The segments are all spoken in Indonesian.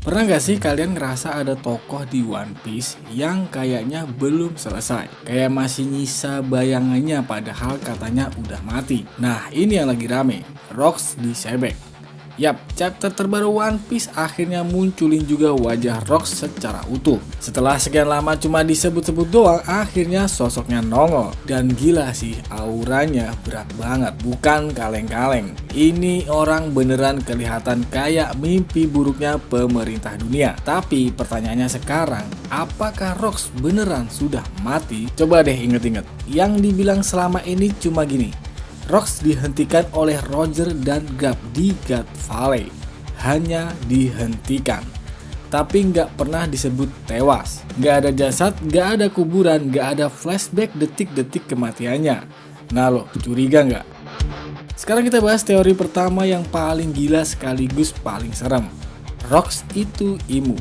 Pernah gak sih kalian ngerasa ada tokoh di One Piece yang kayaknya belum selesai? Kayak masih nyisa bayangannya padahal katanya udah mati. Nah, ini yang lagi rame, Rocks disebek. Yap, chapter terbaru One Piece akhirnya munculin juga wajah Rocks secara utuh. Setelah sekian lama cuma disebut-sebut doang, akhirnya sosoknya nongol. Dan gila sih, auranya berat banget, bukan kaleng-kaleng. Ini orang beneran kelihatan kayak mimpi buruknya pemerintah dunia. Tapi pertanyaannya sekarang, apakah Rocks beneran sudah mati? Coba deh inget-inget, yang dibilang selama ini cuma gini, Rocks dihentikan oleh Roger dan Garp di God Valley. Hanya dihentikan. Tapi nggak pernah disebut tewas. Nggak ada jasad, nggak ada kuburan, nggak ada flashback detik-detik kematiannya. Nah lo, curiga nggak? Sekarang kita bahas teori pertama yang paling gila sekaligus paling serem. Rocks itu Imu.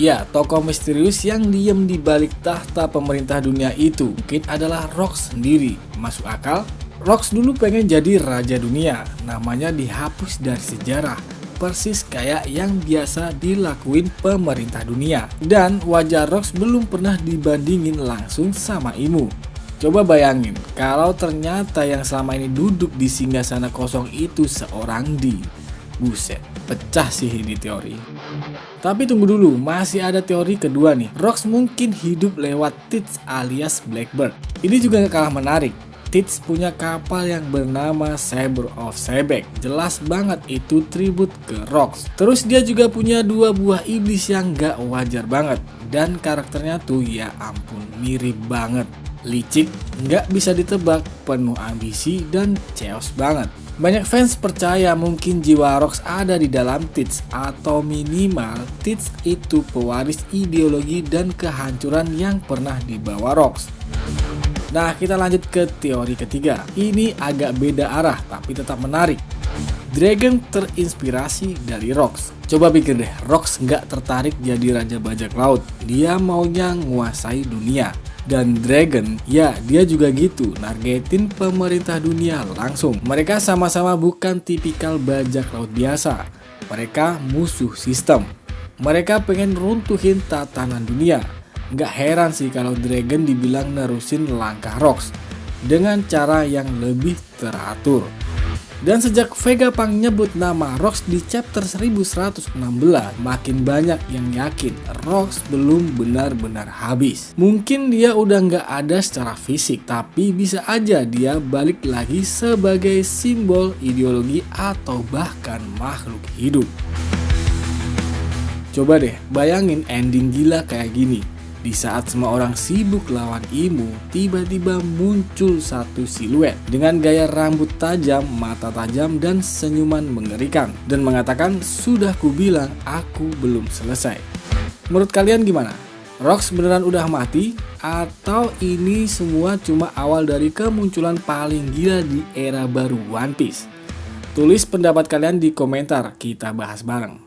Ya, tokoh misterius yang diem di balik tahta pemerintah dunia itu mungkin adalah Rocks sendiri. Masuk akal? Rocks dulu pengen jadi raja dunia, namanya dihapus dari sejarah, persis kayak yang biasa dilakuin pemerintah dunia. Dan wajah Rocks belum pernah dibandingin langsung sama Imu. Coba bayangin, kalau ternyata yang selama ini duduk di singgasana kosong itu seorang Di. Buset, pecah sih ini teori. Tapi tunggu dulu, masih ada teori kedua nih. Rocks mungkin hidup lewat Tits alias Blackbird. Ini juga gak kalah menarik. Tits punya kapal yang bernama Saber of Sebek. Jelas banget itu tribut ke Rocks. Terus dia juga punya dua buah iblis yang gak wajar banget. Dan karakternya tuh ya ampun mirip banget. Licik, gak bisa ditebak, penuh ambisi dan chaos banget. Banyak fans percaya mungkin jiwa Rocks ada di dalam Tits, atau minimal Tits itu pewaris ideologi dan kehancuran yang pernah dibawa Rocks. Nah, kita lanjut ke teori ketiga. Ini agak beda arah tapi tetap menarik. Dragon terinspirasi dari Rocks. Coba pikir deh, Rocks nggak tertarik jadi raja bajak laut. Dia maunya nguasai dunia. Dan Dragon, ya dia juga gitu, nargetin pemerintah dunia langsung. Mereka sama-sama bukan tipikal bajak laut biasa. Mereka musuh sistem. Mereka pengen runtuhin tatanan dunia. Gak heran sih kalau Dragon dibilang nerusin langkah Rocks dengan cara yang lebih teratur. Dan sejak Vegapunk nyebut nama Rocks di chapter 1116, makin banyak yang yakin Rocks belum benar-benar habis. Mungkin dia udah gak ada secara fisik, tapi bisa aja dia balik lagi sebagai simbol ideologi atau bahkan makhluk hidup. Coba deh bayangin ending gila kayak gini. Di saat semua orang sibuk lawan Imu, tiba-tiba muncul satu siluet dengan gaya rambut tajam, mata tajam, dan senyuman mengerikan. Dan mengatakan, sudah kubilang aku belum selesai. Menurut kalian gimana? Rocks beneran udah mati? Atau ini semua cuma awal dari kemunculan paling gila di era baru One Piece? Tulis pendapat kalian di komentar, kita bahas bareng.